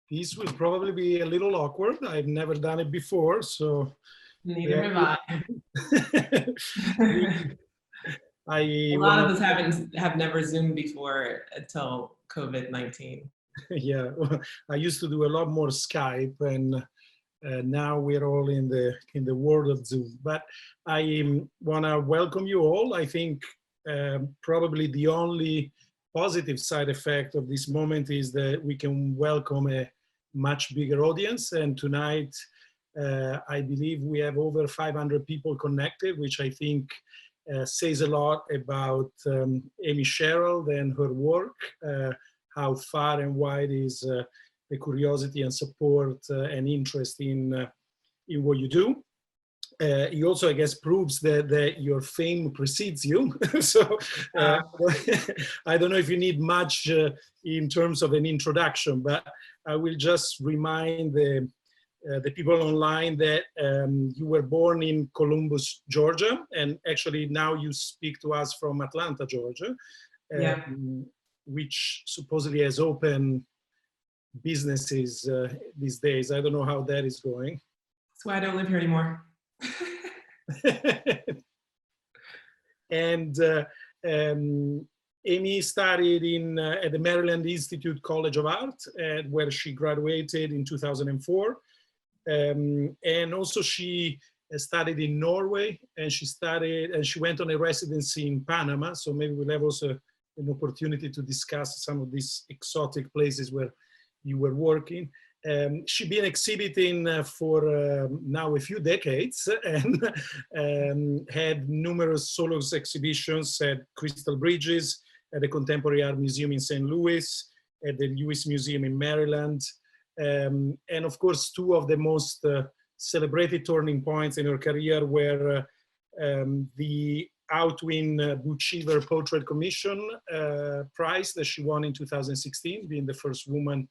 This will probably be a little awkward. I've never done it before, so. Neither have I. A lot of us have never Zoomed before until COVID-19. Yeah, well, I used to do a lot more Skype, and now we're all in the world of Zoom. But I want to welcome you all. I think probably the only positive side effect of this moment is that we can welcome a much bigger audience. And tonight, I believe we have over 500 people connected, which I think says a lot about Amy Sherald and her work, how far and wide is the curiosity and support and interest in what you do. It also, I guess, proves that your fame precedes you. So I don't know if you need much in terms of an introduction, but I will just remind the people online that you were born in Columbus, Georgia, and actually now you speak to us from Atlanta, Georgia, which supposedly has open businesses these days. I don't know how that is going. That's why I don't live here anymore. And Amy studied at the Maryland Institute College of Art, where she graduated in 2004. And also she studied in Norway, and she went on a residency in Panama. So maybe we'll have also an opportunity to discuss some of these exotic places where you were working. She's been exhibiting for now a few decades, and had numerous solo exhibitions at Crystal Bridges, at the Contemporary Art Museum in St. Louis, at the Lewis Museum in Maryland. And of course, two of the most celebrated turning points in her career were the Outwin Buchiver Portrait Commission prize that she won in 2016, being the first woman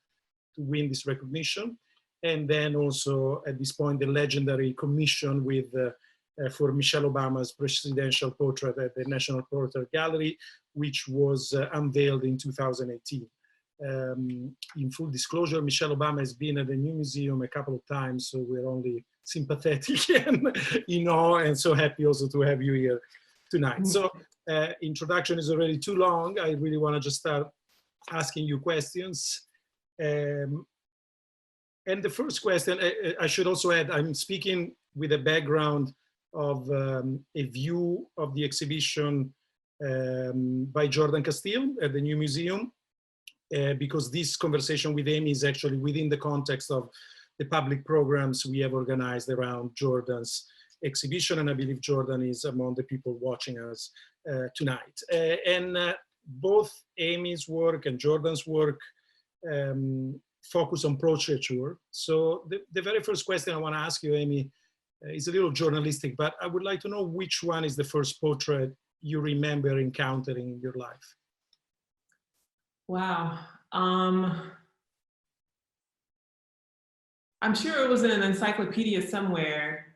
to win this recognition. And then also at this point, the legendary commission for Michelle Obama's presidential portrait at the National Portrait Gallery, which was unveiled in 2018. In full disclosure, Michelle Obama has been at the New Museum a couple of times, so we're only sympathetic and and so happy also to have you here tonight. So introduction is already too long. I really want to just start asking you questions. And the first question, I should also add, I'm speaking with a background of a view of the exhibition by Jordan Castile at the New Museum, because this conversation with Amy is actually within the context of the public programs we have organized around Jordan's exhibition, and I believe Jordan is among the people watching us tonight. Both Amy's work and Jordan's work focus on portraiture. So the very first question I want to ask you, Amy, is a little journalistic, but I would like to know which one is the first portrait you remember encountering in your life. Wow. I'm sure it was in an encyclopedia somewhere,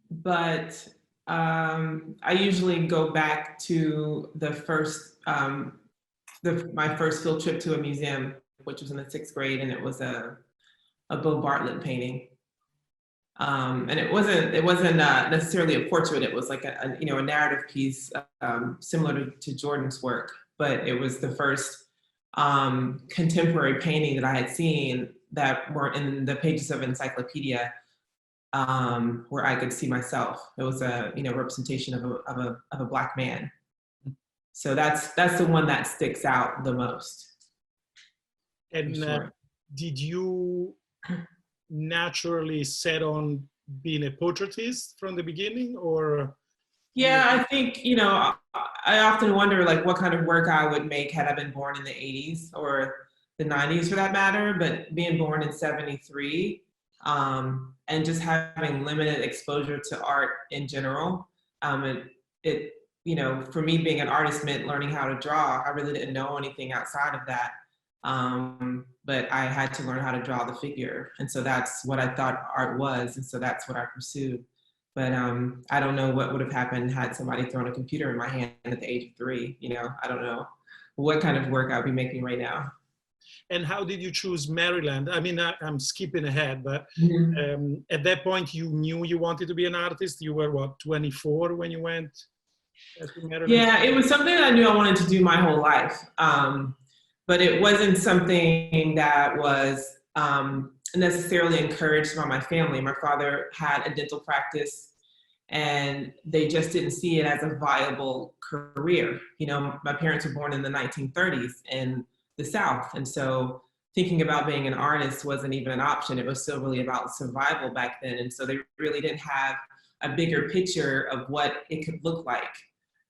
but I usually go back to the first, my first field trip to a museum, which was in the 6th grade, and it was a Beau Bartlett painting. And it wasn't necessarily a portrait. It was like a narrative piece similar to Jordan's work, but it was the first contemporary painting that I had seen that weren't in the pages of encyclopedia, where I could see myself. It was a representation of a Black man. So that's the one that sticks out the most. And sure. Did you naturally set on being a portraitist from the beginning, or? Yeah, I think, I often wonder like what kind of work I would make had I been born in the 80s or the 90s for that matter, but being born in 73 and just having limited exposure to art in general, it for me being an artist meant learning how to draw. I really didn't know anything outside of that. But I had to learn how to draw the figure. And so that's what I thought art was. And so that's what I pursued. But I don't know what would have happened had somebody thrown a computer in my hand at the age of 3, I don't know. what kind of work I'll be making right now. And how did you choose Maryland? I mean, I'm skipping ahead, but at that point you knew you wanted to be an artist. You were what, 24 when you went to Maryland? Yeah, it was something that I knew I wanted to do my whole life. But it wasn't something that was necessarily encouraged by my family. My father had a dental practice and they just didn't see it as a viable career. You know, my parents were born in the 1930s in the South. And so thinking about being an artist wasn't even an option. It was still really about survival back then. And so they really didn't have a bigger picture of what it could look like.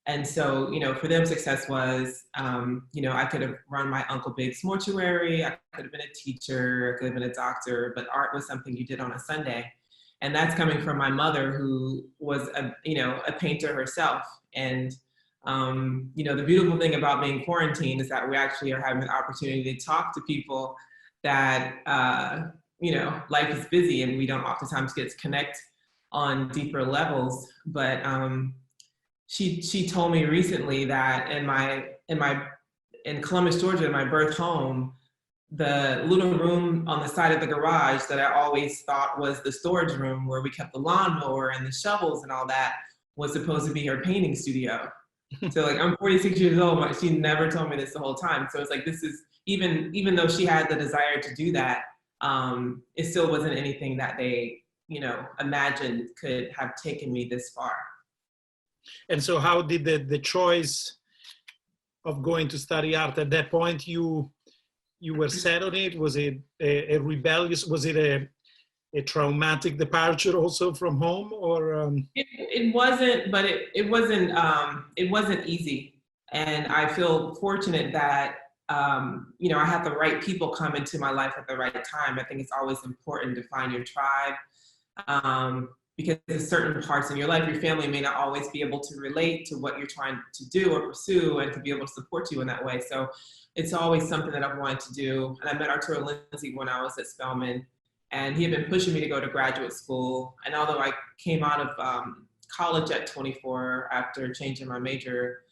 And so, you know, for them, success was, you know, I could have run my Uncle Big's mortuary, I could have been a teacher, I could have been a doctor, but art was something you did on a Sunday. And that's coming from my mother, who was a, you know, a painter herself. And, you know, the beautiful thing about being quarantined is that we actually are having an opportunity to talk to people that, you know, life is busy and we don't oftentimes get to connect on deeper levels. But she told me recently that in Columbus, Georgia, my birth home, the little room on the side of the garage that I always thought was the storage room where we kept the lawnmower and the shovels and all that was supposed to be her painting studio. So like, I'm 46 years old, but she never told me this the whole time. So it's like, this is, even though she had the desire to do that, it still wasn't anything that they, you know, imagined could have taken me this far. And so how did the choice of going to study art at that point, you were set on it? Was it a rebellious, was it a traumatic departure also from home, or? It wasn't, but it wasn't easy. And I feel fortunate that, you know, I had the right people come into my life at the right time. I think it's always important to find your tribe. Because there's certain parts in your life, your family may not always be able to relate to what you're trying to do or pursue and to be able to support you in that way. So it's always something that I've wanted to do. And I met Arturo Lindsay when I was at Spelman, and he had been pushing me to go to graduate school. And although I came out of college at 24 after changing my major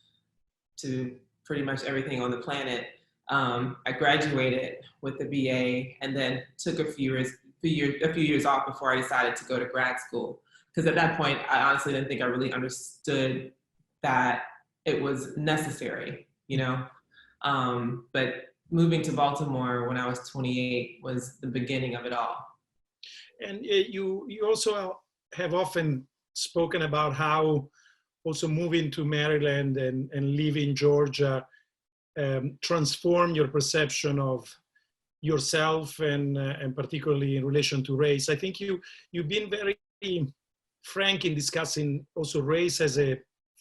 to pretty much everything on the planet, I graduated with a BA and then took a few years off before I decided to go to grad school. Because at that point, I honestly didn't think I really understood that it was necessary, you know? But moving to Baltimore when I was 28 was the beginning of it all. And you also have often spoken about how also moving to Maryland and leaving Georgia transformed your perception of yourself and particularly in relation to race. I think you've been very frank in discussing also race as a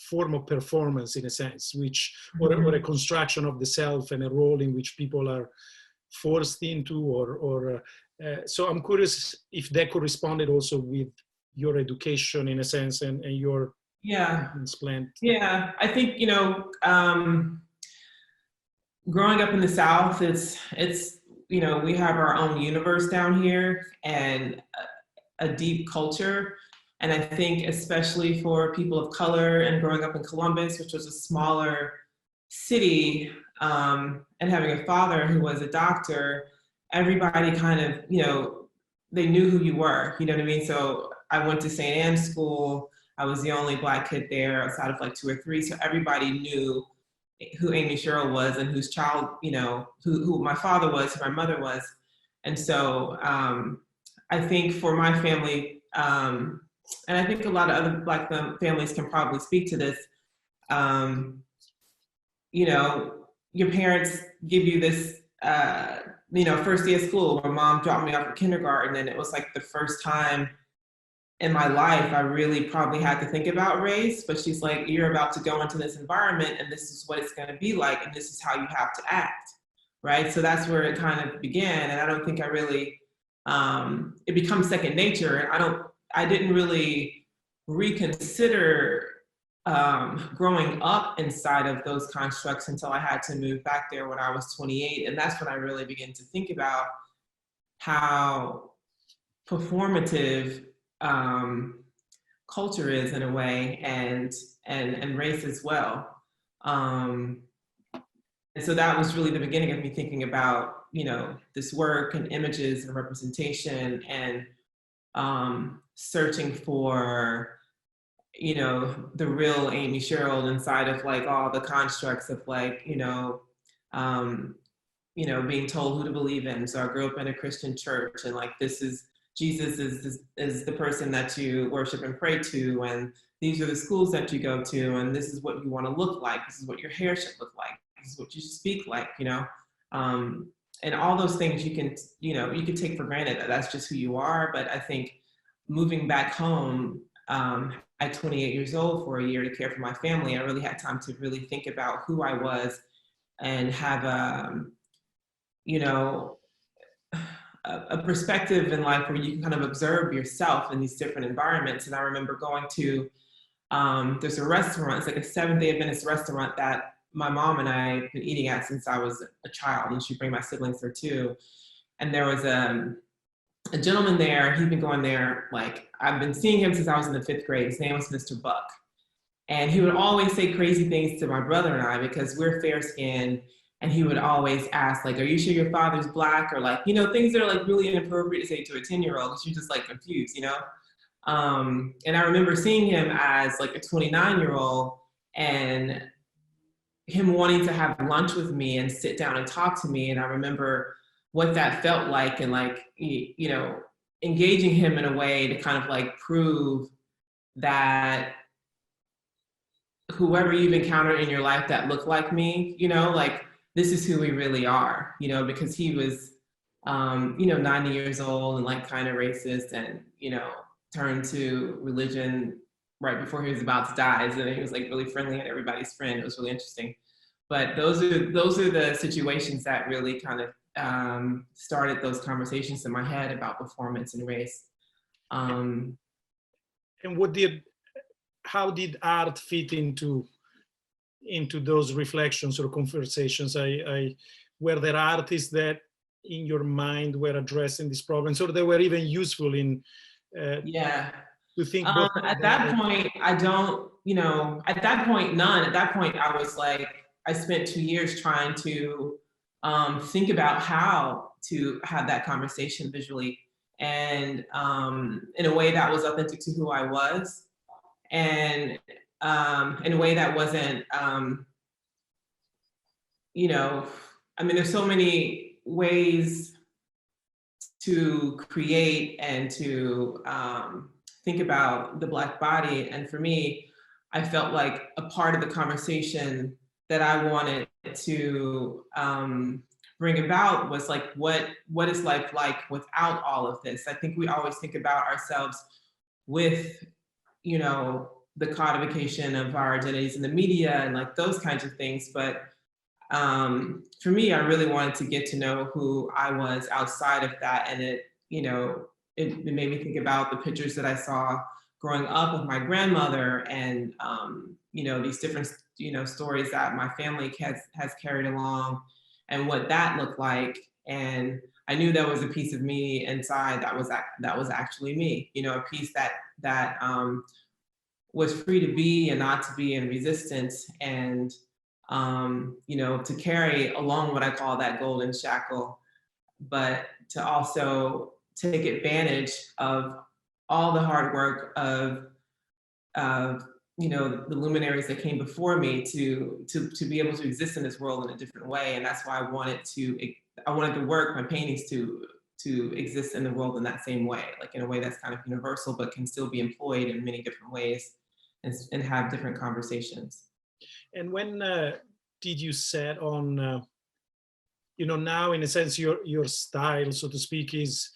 form of performance in a sense, which or a construction of the self and a role in which people are forced into, or so I'm curious if that corresponded also with your education in a sense and your transplant. Yeah, I think, you know, growing up in the South, it's you know, we have our own universe down here and a deep culture. And I think especially for people of color and growing up in Columbus, which was a smaller city, and having a father who was a doctor, everybody kind of, you know, they knew who you were, you know what I mean? So I went to St. Anne's School. I was the only Black kid there outside of like 2 or 3. So everybody knew who Amy Sherald was and whose child, you know, who my father was, who my mother was. And so I think for my family, and I think a lot of other Black families can probably speak to this, you know, your parents give you this, you know, first day of school. My mom dropped me off at kindergarten, and it was like the first time in my life I really probably had to think about race, but she's like, you're about to go into this environment and this is what it's going to be like, and this is how you have to act, right? So that's where it kind of began. And I don't think I really, it becomes second nature. And I didn't really reconsider growing up inside of those constructs until I had to move back there when I was 28. And that's when I really began to think about how performative culture is in a way, and race as well. so that was really the beginning of me thinking about, you know, this work and images and representation, and searching for, you know, the real Amy Sherald inside of like all the constructs of like, being told who to believe in. So I grew up in a Christian church, and like, this is Jesus is the person that you worship and pray to, and these are the schools that you go to, and this is what you want to look like. This is what your hair should look like. This is what you should speak like, and all those things you can take for granted that that's just who you are. But I think moving back home at 28 years old for a year to care for my family, I really had time to really think about who I was and have a perspective in life where you can kind of observe yourself in these different environments. And I remember going to, there's a restaurant, it's like a Seventh-day Adventist restaurant that my mom and I have been eating at since I was a child, and she'd bring my siblings there too. And there was a gentleman there, he'd been going there, like, I've been seeing him since I was in the 5th grade. His name was Mr. Buck. And he would always say crazy things to my brother and I because we're fair-skinned. And he would always ask, like, are you sure your father's Black? Or like, things that are like really inappropriate to say to a 10-year-old because you're just like confused, And I remember seeing him as like a 29-year-old and him wanting to have lunch with me and sit down and talk to me. And I remember what that felt like, and like, engaging him in a way to kind of like prove that whoever you've encountered in your life that looked like me, like, this is who we really are, because he was, 90 years old and like kind of racist, and, turned to religion right before he was about to die. And he was like really friendly and everybody's friend. It was really interesting. But those are the situations that really kind of started those conversations in my head about performance and race. And how did art fit into those reflections or conversations? Were there artists that in your mind were addressing these problems, or they were even useful in to think at that point, I don't, at that point, none. At that point, I was like, I spent 2 years trying to think about how to have that conversation visually, and in a way that was authentic to who I was, and in a way that wasn't, there's so many ways to create and to think about the Black body. And for me, I felt like a part of the conversation that I wanted to bring about was like, what is life like without all of this? I think we always think about ourselves with, the codification of our identities in the media and like those kinds of things. But for me, I really wanted to get to know who I was outside of that. And it made me think about the pictures that I saw growing up with my grandmother, and, these different, stories that my family has carried along, and what that looked like. And I knew there was a piece of me inside that was actually me, a piece that was free to be and not to be in resistance, and to carry along what I call that golden shackle, but to also take advantage of all the hard work of the luminaries that came before me to be able to exist in this world in a different way. And that's why I wanted the work, my paintings, to exist in the world in that same way, like in a way that's kind of universal, but can still be employed in many different ways and have different conversations. And when did you set on, now in a sense, your style, so to speak, is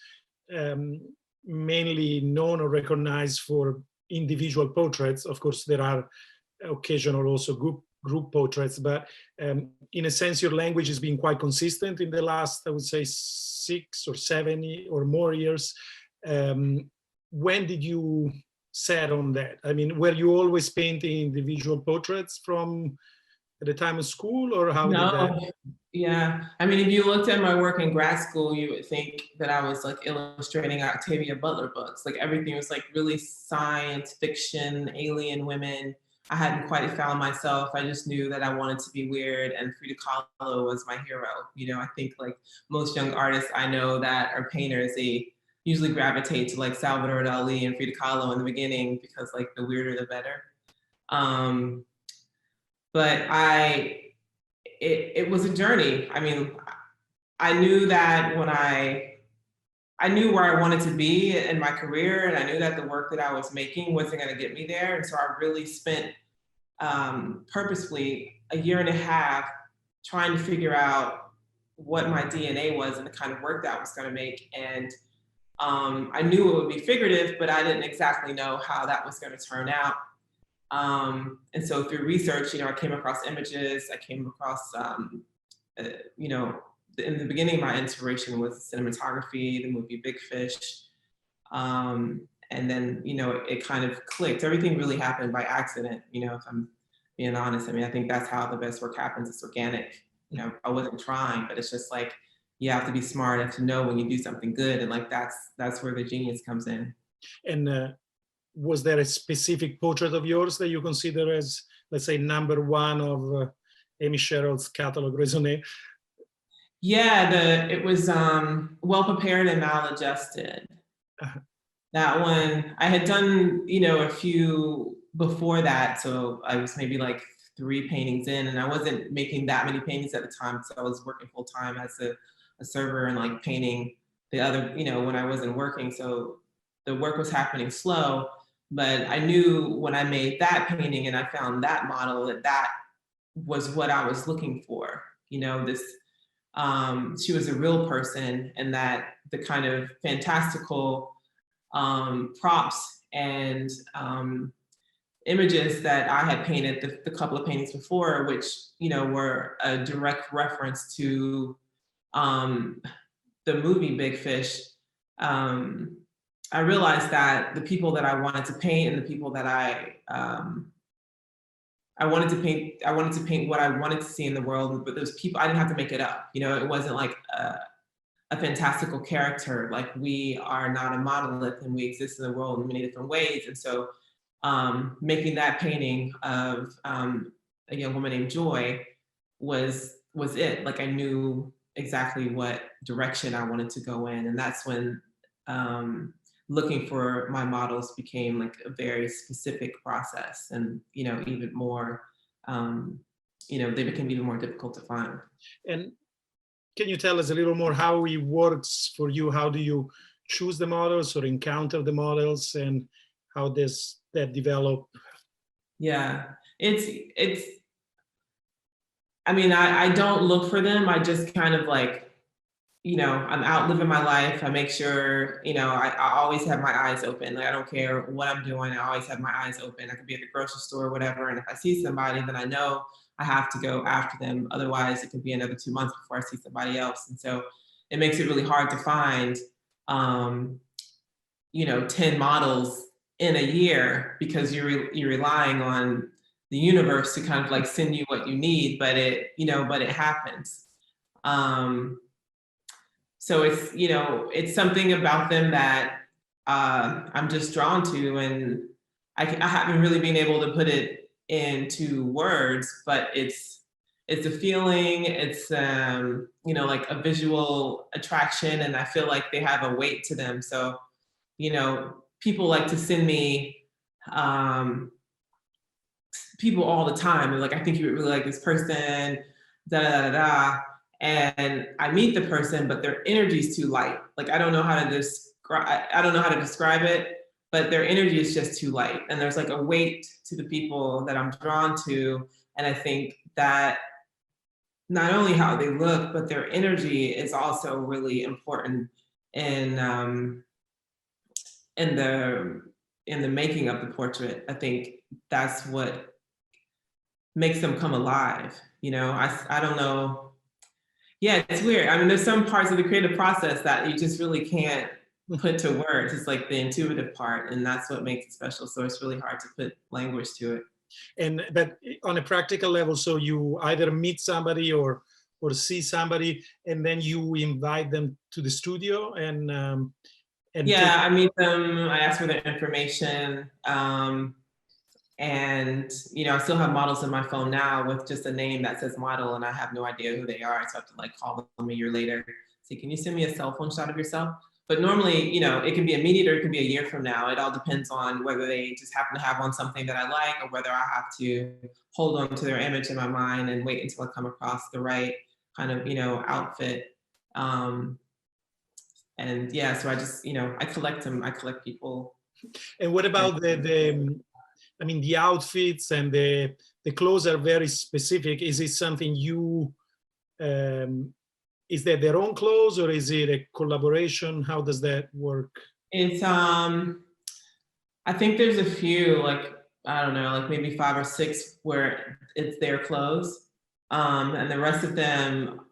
mainly known or recognized for individual portraits. Of course, there are occasional also group portraits, but in a sense, your language has been quite consistent in the last, I would say, 6 or 7 or more years. When did you set on that? I mean, were you always painting individual portraits from the time of school, or how did that? Yeah, I mean, if you looked at my work in grad school, you would think that I was like illustrating Octavia Butler books. Like everything was like really science fiction, alien women, I hadn't quite found myself. I just knew that I wanted to be weird, and Frida Kahlo was my hero. You know, I think like most young artists I know that are painters, they usually gravitate to like Salvador Dali and Frida Kahlo in the beginning because like the weirder the better. Um, but it was a journey. I mean, I knew that when I knew where I wanted to be in my career, and I knew that the work that I was making wasn't going to get me there. And so I really spent purposefully a year and a half trying to figure out what my DNA was and the kind of work that I was going to make. And I knew it would be figurative, but I didn't exactly know how that was going to turn out. And so through research, you know, I came across images, I came across, you know, in the beginning, my inspiration was cinematography, the movie Big Fish. And then, you know, it kind of clicked. Everything really happened by accident, you know, if I'm being honest. I mean, I think that's how the best work happens. It's organic. You know, I wasn't trying, but it's just like, you have to be smart and to know when you do something good. And like, that's where the genius comes in. And was there a specific portrait of yours that you consider as, let's say, number one of Amy Sherald's catalog raisonné? Yeah, it was Well Prepared and Maladjusted. That one, I had done, you know, a few before that. So I was maybe like 3 paintings in, and I wasn't making that many paintings at the time. So I was working full time as a server and like painting the other, you know, when I wasn't working. So the work was happening slow, but I knew when I made that painting and I found that model that was what I was looking for. You know, this, she was a real person, and that the kind of fantastical props and images that I had painted the couple of paintings before, which, you know, were a direct reference to the movie Big Fish. I realized that the people that I wanted to paint and the people that I wanted to paint what I wanted to see in the world, but those people, I didn't have to make it up. You know, it wasn't like a fantastical character. Like, we are not a monolith and we exist in the world in many different ways. And so making that painting of a young woman named Joy was it. Like, I knew exactly what direction I wanted to go in. And that's when looking for my models became like a very specific process, and, you know, even more, you know, they became even more difficult to find. And can you tell us a little more how it works for you? How do you choose the models or encounter the models, and how does that develop? Yeah, it's, I mean, I don't look for them. I just kind of like, you know, I'm out living my life. I make sure, you know, I always have my eyes open. Like, I don't care what I'm doing. I always have my eyes open. I could be at the grocery store or whatever. And if I see somebody, then I know I have to go after them. Otherwise, it could be another 2 months before I see somebody else. And so it makes it really hard to find, you know, 10 models in a year, because you're relying on the universe to kind of like send you what you need, but it, you know, but it happens. So it's, you know, it's something about them that I'm just drawn to, and I haven't really been able to put it into words, but it's a feeling, it's, you know, like a visual attraction, and I feel like they have a weight to them. So, you know, people like to send me people all the time, and like, I think you would really like this person, da da da da. And I meet the person, but their energy is too light. Like, I don't know how to describe it, but their energy is just too light. And there's like a weight to the people that I'm drawn to. And I think that not only how they look, but their energy is also really important in the making of the portrait. I think that's what makes them come alive. You know, I don't know. Yeah, it's weird. I mean, there's some parts of the creative process that you just really can't put to words. It's like the intuitive part, and that's what makes it special. So it's really hard to put language to it. But on a practical level, so you either meet somebody or see somebody, and then you invite them to the studio, and yeah, I meet them. I ask for their information. And, I still have models in my phone now with just a name that says model, and I have no idea who they are. So I have to like call them a year later, say, can you send me a cell phone shot of yourself? But normally, it can be immediate or it can be a year from now. It all depends on whether they just happen to have on something that I like, or whether I have to hold on to their image in my mind and wait until I come across the right kind of, outfit. And yeah, so I just, I collect them. I collect people. And what about the outfits and the clothes are very specific. Is it something you, is that their own clothes, or is it a collaboration? How does that work? It's, I think there's a few, like, I don't know, like maybe 5 or 6 where it's their clothes. And the rest of them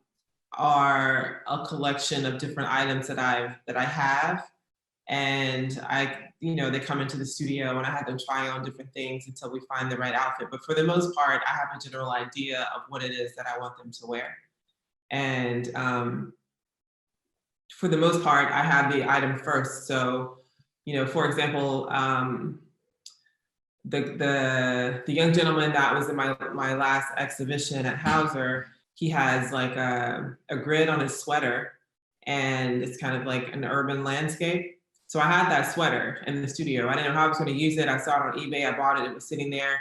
are a collection of different items that I have. And they come into the studio and I have them try on different things until we find the right outfit. But for the most part, I have a general idea of what it is that I want them to wear. And for the most part, I have the item first. So, for example, the young gentleman that was in my last exhibition at Hauser, he has like a grid on his sweater, and it's kind of like an urban landscape. So I had that sweater in the studio. I didn't know how I was going to use it. I saw it on eBay. I bought it. It was sitting there.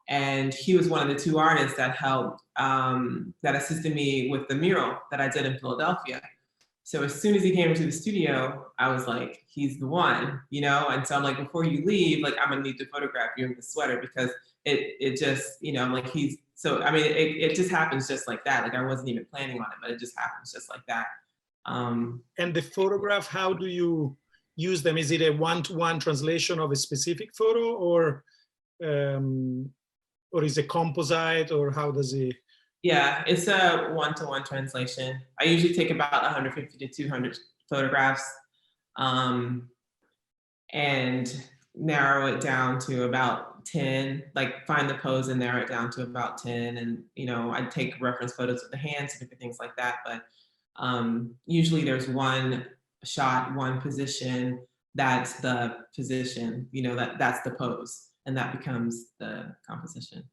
And he was one of the 2 artists that helped, that assisted me with the mural that I did in Philadelphia. So as soon as he came into the studio, I was like, he's the one, And so I'm like, before you leave, like, I'm gonna need to photograph you in the sweater, because it just, I'm like, it just happens just like that. Like, I wasn't even planning on it, but it just happens just like that. And the photograph, how do you use them? Is it a one-to-one translation of a specific photo, or is it composite, or how does it? Yeah, it's a one-to-one translation. I usually take about 150 to 200 photographs, and narrow it down to about 10, like find the pose and narrow it down to about 10. And, I take reference photos with the hands and different things like that. But usually there's one shot, one position, that's the position, that's the pose, and that becomes the composition.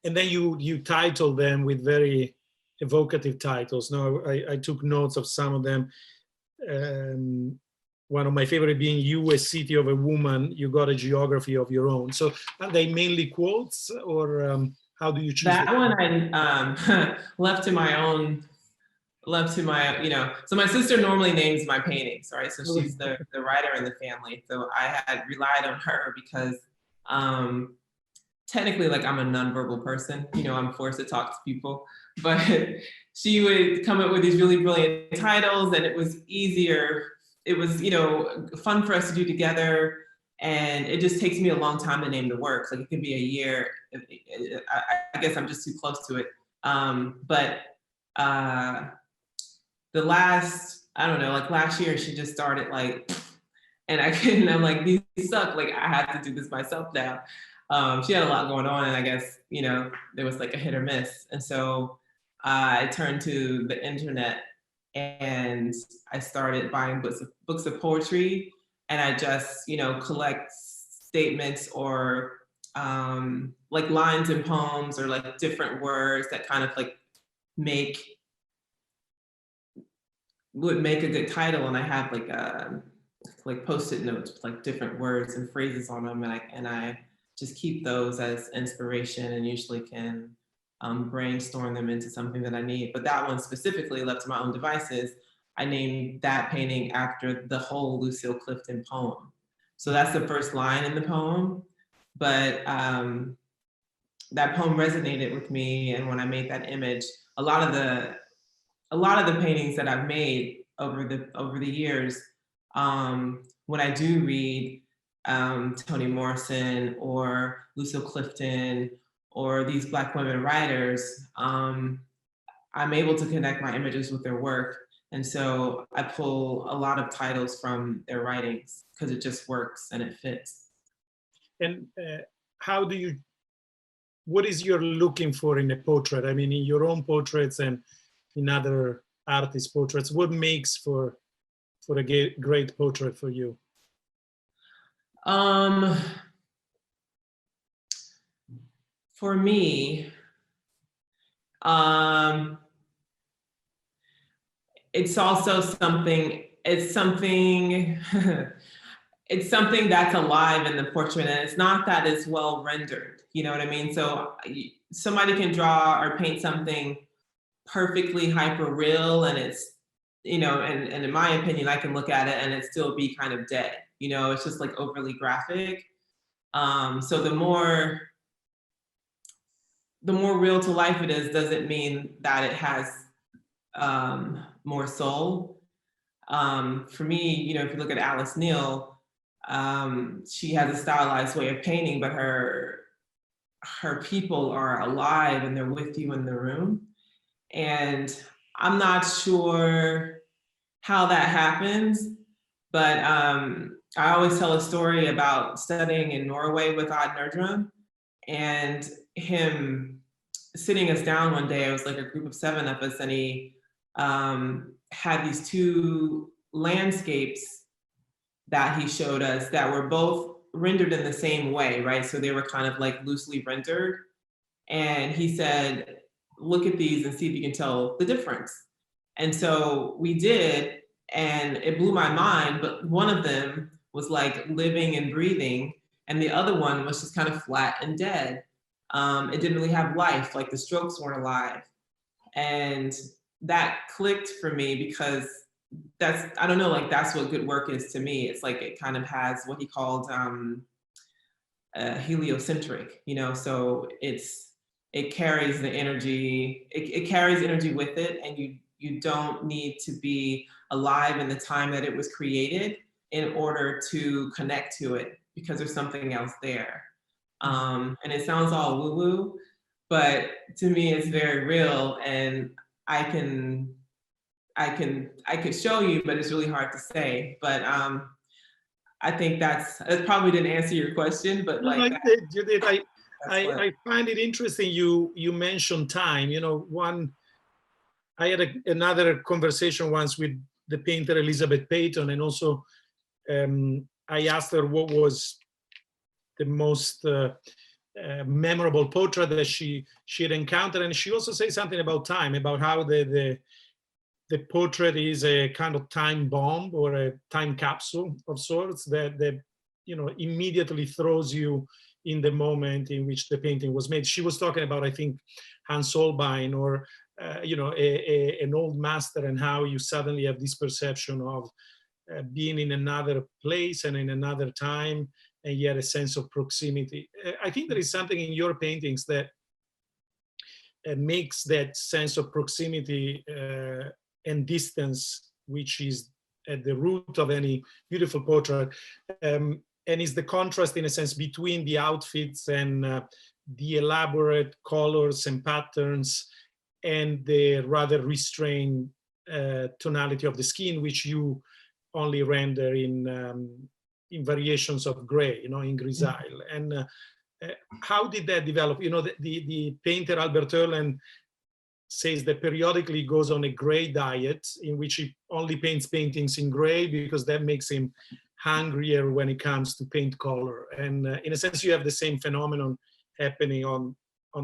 And then you title them with very evocative titles. Now, I took notes of some of them. One of my favorite being "You, a City of a Woman, You Got a Geography of Your Own." So are they mainly quotes, or how do you choose? That one I left to my, so my sister normally names my paintings, right? So she's the writer in the family. So I had relied on her because technically, like, I'm a nonverbal person, I'm forced to talk to people, but she would come up with these really brilliant titles, and it was easier. It was, fun for us to do together. And it just takes me a long time to name the works. Like, it could be a year. I guess I'm just too close to it. But the last, I don't know, like last year, she just started like, and I'm like, these suck. Like, I have to do this myself now. She had a lot going on, and I guess, there was like a hit or miss. And so I turned to the internet, and I started buying books of poetry, and I just, collect statements or like lines in poems, or like different words that kind of like would make a good title. And I have like Post-it notes with like different words and phrases on them, and I just keep those as inspiration, and usually can brainstorm them into something that I need. But that one specifically, left to my own devices, I named that painting after the whole Lucille Clifton poem. So that's the first line in the poem. But that poem resonated with me, and when I made that image, a lot of the paintings that I've made over the years, when I do read Toni Morrison or Lucille Clifton or these Black women writers, I'm able to connect my images with their work. And so I pull a lot of titles from their writings because it just works and it fits. And what is you're looking for in a portrait? I mean, in your own portraits and in other artists' portraits, what makes for a great portrait for you? For me, it's also something, it's something, it's something that's alive in the portrait, and it's not that it's well rendered, you know what I mean? So somebody can draw or paint something perfectly hyper real, and it's, you know, and in my opinion, I can look at it and it still be kind of dead, you know, it's just like overly graphic. So the more real to life it is, doesn't mean that it has more soul. For me, you know, if you look at Alice Neal, she has a stylized way of painting, but her people are alive and they're with you in the room. And I'm not sure how that happens, but I always tell a story about studying in Norway with Odd Nerdrum and him sitting us down one day. It was like a group of 7 of us, and he had these 2 landscapes that he showed us that were both rendered in the same way, right? So they were kind of like loosely rendered. And he said, look at these and see if you can tell the difference. And so we did, and it blew my mind, but one of them was like living and breathing, and the other one was just kind of flat and dead. It didn't really have life, like the strokes weren't alive. And that clicked for me because that's, I don't know, like that's what good work is to me. It's like it kind of has what he called heliocentric, you know, so it carries the energy, it carries energy with it, and you don't need to be alive in the time that it was created in order to connect to it, because there's something else there. And it sounds all woo-woo, but to me it's very real, and I could show you, but it's really hard to say. But I think that probably didn't answer your question, but like no, you did. I find it interesting you mentioned time. You know, I had another conversation once with the painter Elizabeth Payton, and also I asked her what was the most memorable portrait that she had encountered, and she also said something about time, about how the portrait is a kind of time bomb or a time capsule of sorts that you know immediately throws you in the moment in which the painting was made. She was talking about, I think, Hans Holbein, or you know, an old master, and how you suddenly have this perception of being in another place and in another time, and yet a sense of proximity. I think there is something in your paintings that makes that sense of proximity and distance, which is at the root of any beautiful portrait, and is the contrast, in a sense, between the outfits and the elaborate colors and patterns and the rather restrained tonality of the skin, which you only render in variations of gray, you know, in grisaille. And how did that develop? You know, the painter Albert Oehlen says that periodically goes on a gray diet in which he only paints paintings in gray because that makes him hungrier when it comes to paint color. And in a sense, you have the same phenomenon happening on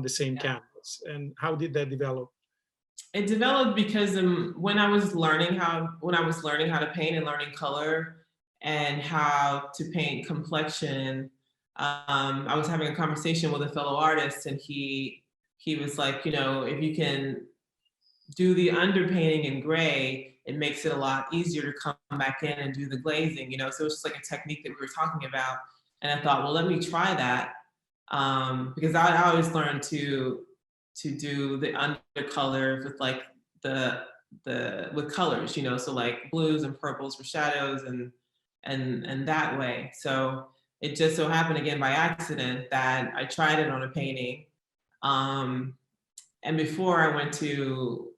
the same canvas. And how did that develop? It developed because when I was learning how to paint and learning color and how to paint complexion, I was having a conversation with a fellow artist, and he was like, you know, if you can do the underpainting in gray, it makes it a lot easier to come back in and do the glazing, you know. So it's just like a technique that we were talking about, and I thought, well, let me try that, because I always learned to do the undercolor with like with colors, you know, so like blues and purples for shadows and that way. So it just so happened again by accident that I tried it on a painting. And before I went to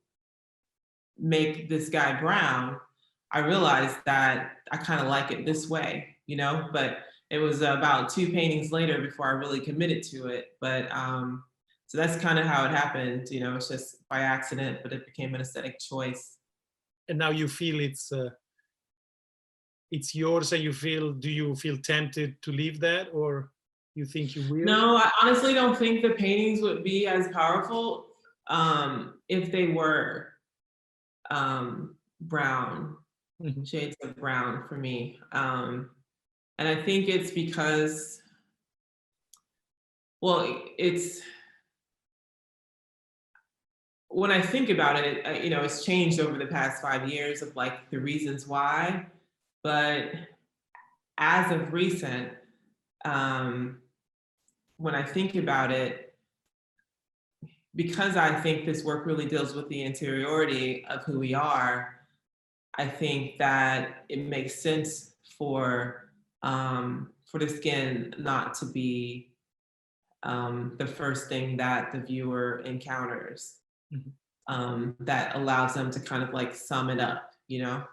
make this guy brown, I realized that I kind of like it this way, you know, but it was about 2 paintings later before I really committed to it. But so that's kind of how it happened, you know, it's just by accident, but it became an aesthetic choice. And now you feel it's yours, and do you feel tempted to leave that, or? You think you will? No, I honestly don't think the paintings would be as powerful if they were brown, Mhm. shades of brown for me. And I think it's because, well, it's, when I think about it, you know, it's changed over the past 5 years of like the reasons why, but as of recent, um, when I think about it, because I think this work really deals with the interiority of who we are, I think that it makes sense for the skin not to be the first thing that the viewer encounters. Mhm. That allows them to kind of like sum it up, you know?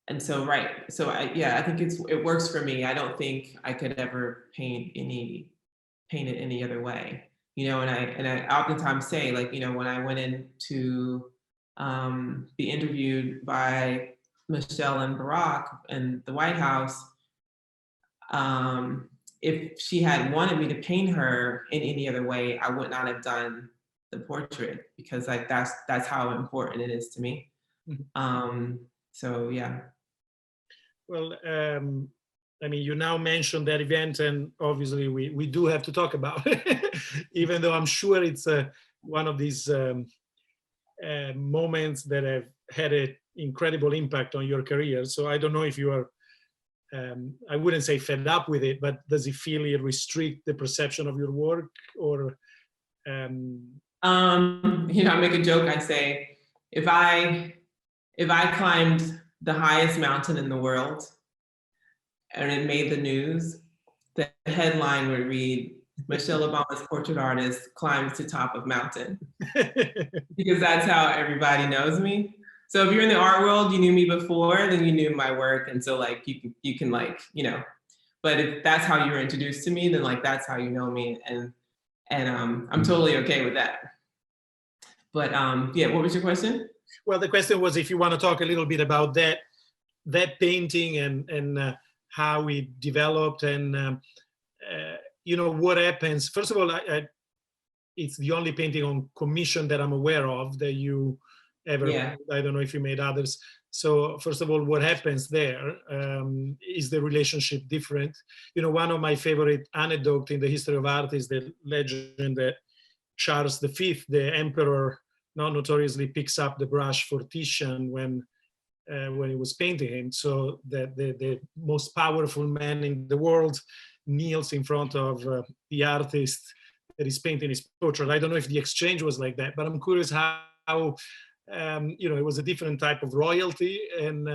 And so, right, so yeah, I think it works for me. I don't think I could ever paint it any other way, you know? And I oftentimes say, like, you know, when I went in to be interviewed by Michelle and Barack in the White House, if she had wanted me to paint her in any other way, I would not have done the portrait, because like that's how important it is to me. Mhm. So yeah. Well, I mean, you now mentioned that event, and obviously we do have to talk about it, even though I'm sure it's one of these moments that have had an incredible impact on your career. So I don't know if you are, I wouldn't say fed up with it, but does it feel it restrict the perception of your work, or? You know, I make a joke. I say, if I climbed the highest mountain in the world and it made the news, the headline would read, Michelle Obama's portrait artist climbs to top of mountain, because that's how everybody knows me. So if you're in the art world, you knew me before, then you knew my work. And so like you can like, you know, but if that's how you were introduced to me, then like that's how you know me. And I'm totally okay with that. But yeah, what was your question? Well, the question was if you want to talk a little bit about that painting and how it developed, and you know, what happens. First of all, it's the only painting on commission that I'm aware of that you ever. Yeah. I don't know if you made others. So first of all, what happens there? Is the relationship different? You know, one of my favorite anecdotes in the history of art is the legend that Charles V, the emperor, now notoriously picks up the brush for Titian when he was painting him. So that the most powerful man in the world kneels in front of the artist that is painting his portrait. I don't know if the exchange was like that, but I'm curious how you know, it was a different type of royalty, and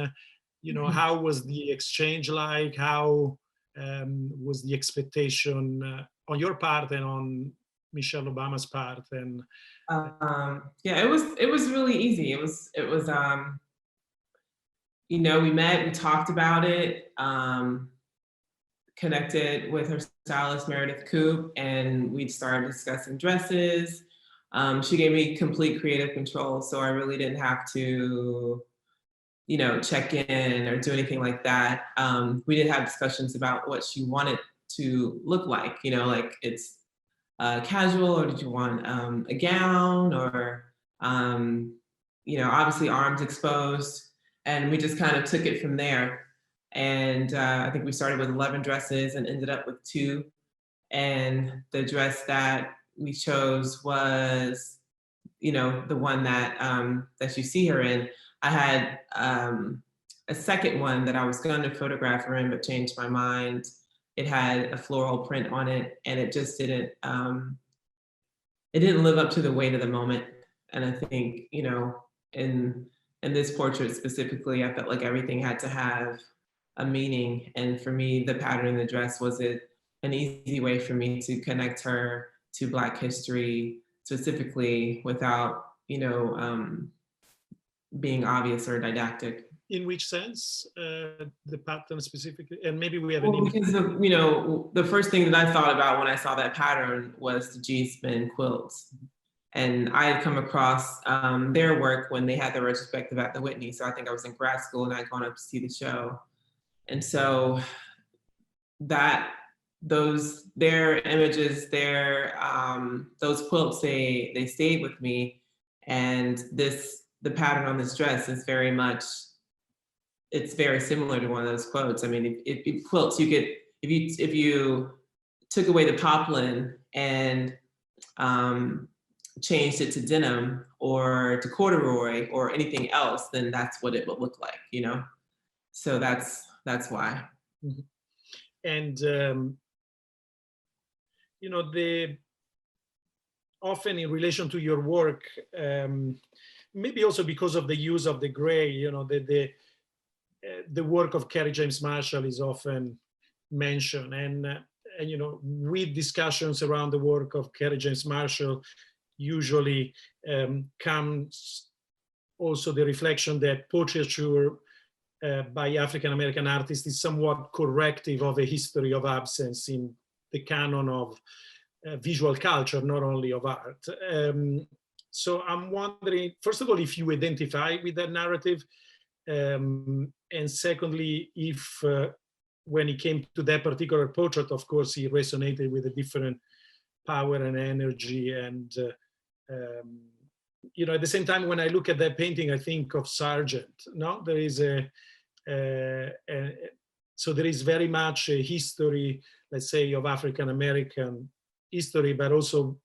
you know, how was the exchange like? How was the expectation on your part and on Michelle Obama's part? And yeah, it was really easy. It was you know, we met, we talked about it, connected with her stylist Meredith Coop, and we started discussing dresses. She gave me complete creative control, so I really didn't have to, you know, check in or do anything like that. We did have discussions about what she wanted to look like, you know, like it's casual, or did you want a gown, or you know, obviously arms exposed, and we just kind of took it from there. And I think we started with 11 dresses and ended up with 2. And the dress that we chose was, you know, the one that that you see her in. I had a second one that I was going to photograph her in, but changed my mind. It had a floral print on it, and it just didn't. It didn't live up to the weight of the moment. And I think, you know, in this portrait specifically, I felt like everything had to have a meaning. And for me, the pattern in the dress was an easy way for me to connect her to Black history specifically without, you know, being obvious or didactic. in which sense, the pattern specifically? And maybe we have an Well, image. because you know, the first thing that I thought about when I saw that pattern was the G-spin quilts. And I had come across their work when they had the retrospective at the Whitney. So I think I was in grad school and I'd gone up to see the show. And so their images, those quilts, they stayed with me. And the pattern on this dress is very much, it's very similar to one of those quotes. I mean, if quilts, you could, if you took away the poplin and changed it to denim or to corduroy or anything else, then that's what it would look like, you know? So that's why. Mm-hmm. And, you know, often in relation to your work, maybe also because of the use of the gray, you know, the work of Kerry James Marshall is often mentioned, and you know, with discussions around the work of Kerry James Marshall, usually comes also the reflection that portraiture by African American artists is somewhat corrective of a history of absence in the canon of visual culture, not only of art. So I'm wondering, first of all, if you identify with that narrative, and secondly, if when it came to that particular portrait, of course, he resonated with a different power and energy. And, you know, at the same time, when I look at that painting, I think of Sargent. No, there is so there is very much a history, let's say, of African American history, but also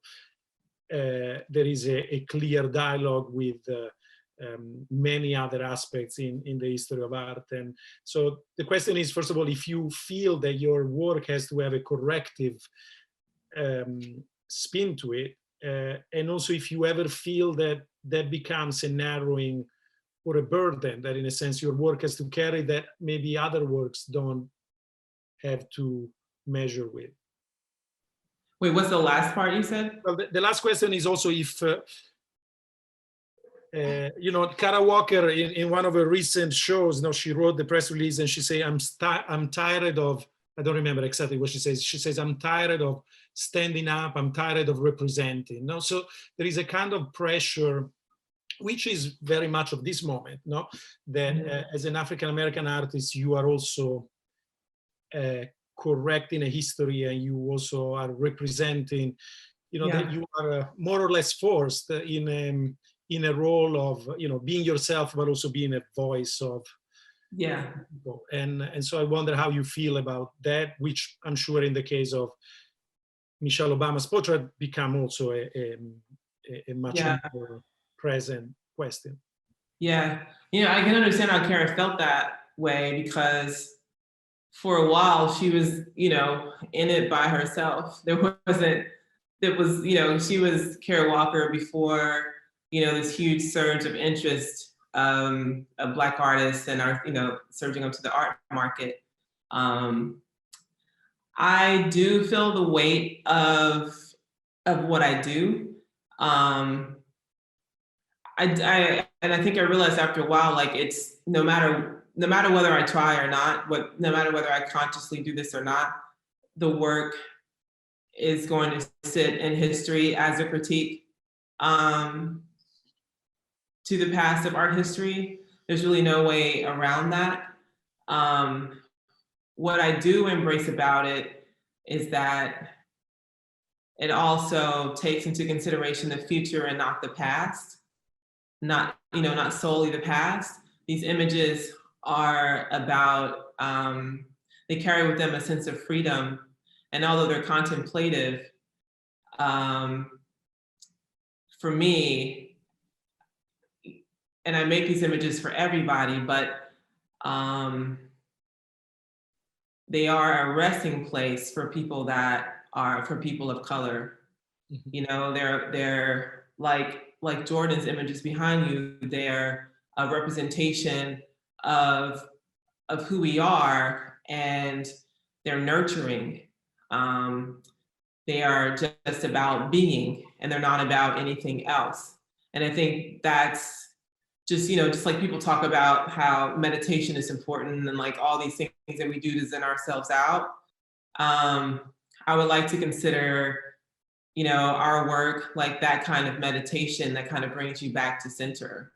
there is a clear dialogue with many other aspects in the history of art. And so the question is, first of all, if you feel that your work has to have a corrective spin to it, and also if you ever feel that that becomes a narrowing or a burden, that in a sense your work has to carry that maybe other works don't have to measure with. Wait, what's the last part you said? Well, the last question is also if, you know, Kara Walker in one of her recent shows, you know, she wrote the press release and she said, I'm tired of, I don't remember exactly what she says. She says, I'm tired of standing up, I'm tired of representing. No? So there is a kind of pressure, which is very much of this moment, no? That as an African-American artist, you are also correcting a history, and you also are representing, you know, that you are more or less forced in a role of, you know, being yourself, but also being a voice of people. And so I wonder how you feel about that, which I'm sure in the case of Michelle Obama's portrait become also a much more present question. Yeah, you know, I can understand how Kara felt that way, because for a while she was, you know, in it by herself. There wasn't, it was, you know, she was Kara Walker before, you know, this huge surge of interest of Black artists and are, you know, surging up to the art market. I do feel the weight of what I do. And I think I realized after a while, like, it's no matter whether I try or not, no matter whether I consciously do this or not, the work is going to sit in history as a critique to the past of art history. There's really no way around that. What I do embrace about it is that it also takes into consideration the future and not the past. Not, you know, not solely the past. These images are about, they carry with them a sense of freedom. And although they're contemplative, for me, and I make these images for everybody, but they are a resting place for people for people of color. Mm-hmm. You know, they're like Jordan's images behind you, they're a representation of who we are, and they're nurturing. They are just about being, and they're not about anything else. And I think that's just, you know, just like people talk about how meditation is important and like all these things that we do to zen ourselves out. I would like to consider, you know, our work like that kind of meditation that kind of brings you back to center,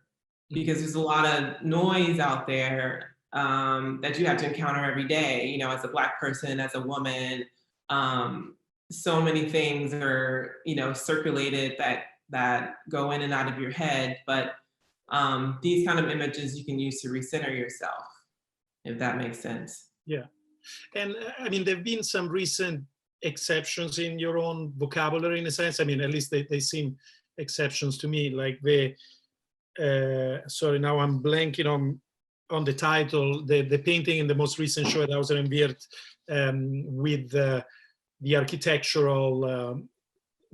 because there's a lot of noise out there that you have to encounter every day, you know, as a Black person, as a woman. So many things are, you know, circulated that go in and out of your head, but these kind of images you can use to recenter yourself, if that makes sense. Yeah. And I mean, there've been some recent exceptions in your own vocabulary, in a sense. I mean, at least they seem exceptions to me, like sorry, now I'm blanking on the title, the painting in the most recent show at Hauser and Wirth, with the architectural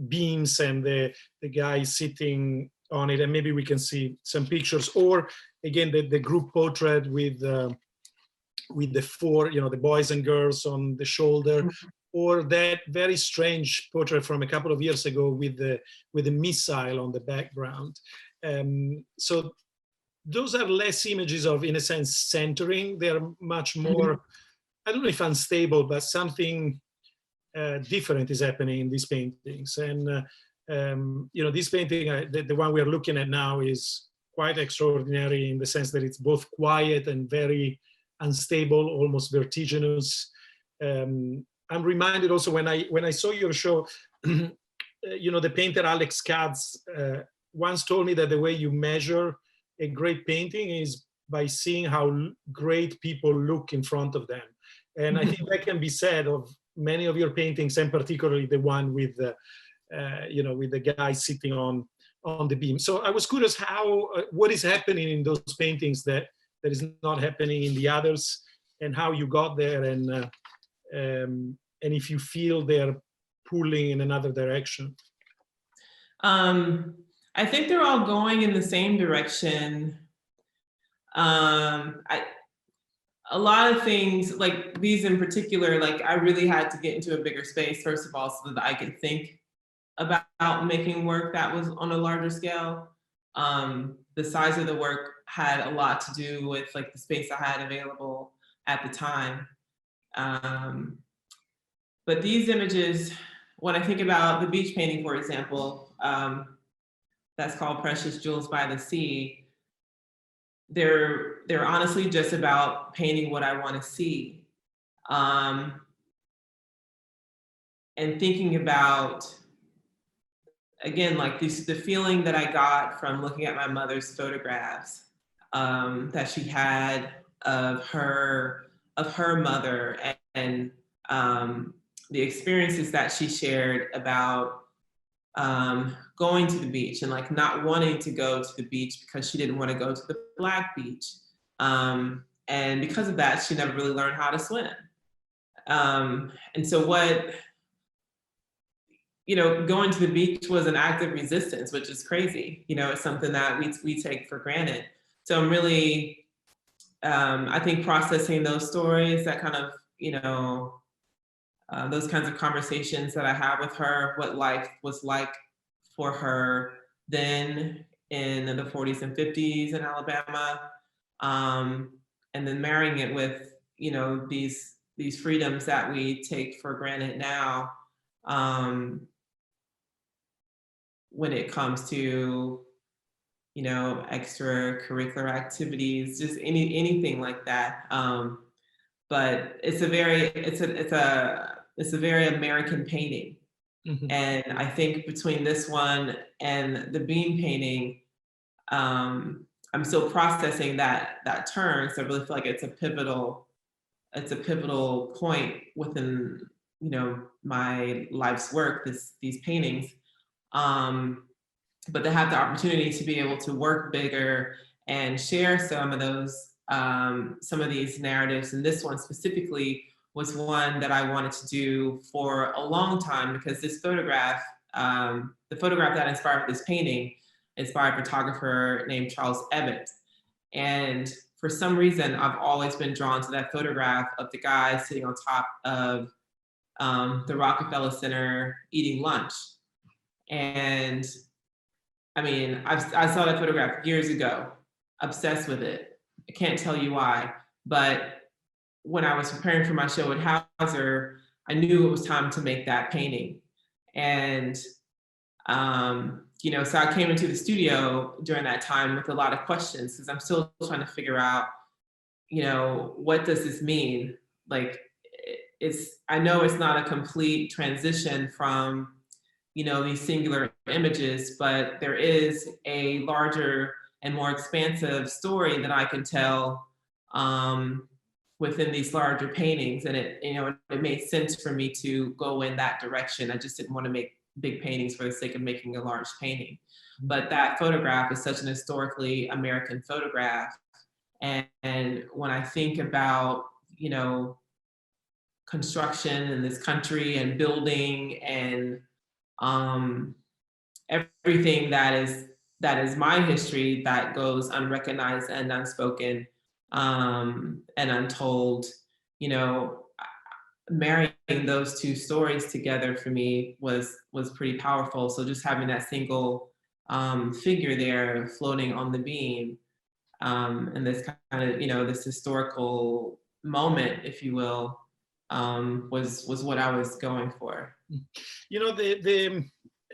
beams and the guy sitting on it, and maybe we can see some pictures, or again the group portrait with the four, you know, the boys and girls on the shoulder, or that very strange portrait from a couple of years ago with the missile on the background. So those are less images of, in a sense, centering. They're much more, I don't know if unstable, but something different is happening in these paintings. And you know, this painting, the one we're looking at now, is quite extraordinary in the sense that it's both quiet and very unstable, almost vertiginous. I'm reminded also when I saw your show, you know, the painter Alex Katz once told me that the way you measure a great painting is by seeing how great people look in front of them. And I think that can be said of many of your paintings, and particularly the one with you know, with the guy sitting on the beam. So I was curious how what is happening in those paintings that is not happening in the others, and how you got there, and if you feel they're pulling in another direction. I think they're all going in the same direction. A lot of things, like these in particular, like I really had to get into a bigger space, first of all, so that I could think about making work that was on a larger scale. The size of the work had a lot to do with like the space I had available at the time. But these images, when I think about the beach painting, for example, that's called Precious Jewels by the Sea, they're honestly just about painting what I want to see. And thinking about, again, like the feeling that I got from looking at my mother's photographs that she had of her mother, and the experiences that she shared about going to the beach, and like not wanting to go to the beach because she didn't want to go to the Black beach. And because of that, she never really learned how to swim. And so what, you know, going to the beach was an act of resistance, which is crazy. You know, it's something that we take for granted. So I'm really, I think, processing those stories, that kind of, you know, those kinds of conversations that I have with her, what life was like for her then in the 40s and 50s in Alabama, and then marrying it with, you know, these freedoms that we take for granted now, when it comes to, you know, extracurricular activities, just anything like that. But it's a very American painting. Mm-hmm. And I think between this one and the beam painting, I'm still processing that turn. So I really feel like it's a pivotal point within, you know, my life's work, these paintings. But to have the opportunity to be able to work bigger and share some of these narratives, and this one specifically was one that I wanted to do for a long time, because this photograph, the photograph that inspired this painting, inspired a photographer named Charles Ebbett. And for some reason, I've always been drawn to that photograph of the guy sitting on top of the Rockefeller Center eating lunch. And I mean, I saw that photograph years ago, obsessed with it. I can't tell you why, but when I was preparing for my show at Hauser, I knew it was time to make that painting. And, you know, so I came into the studio during that time with a lot of questions, because I'm still trying to figure out, you know, what does this mean? Like, I know it's not a complete transition from, you know, these singular images, but there is a larger and more expansive story that I can tell within these larger paintings. And it, you know, it made sense for me to go in that direction. I just didn't want to make big paintings for the sake of making a large painting. But that photograph is such an historically American photograph. And when I think about, you know, construction in this country and building and everything that is my history that goes unrecognized and unspoken and untold, you know, marrying those two stories together for me was pretty powerful. So just having that single figure there floating on the beam and this kind of, you know, this historical moment, if you will, was what I was going for. You know,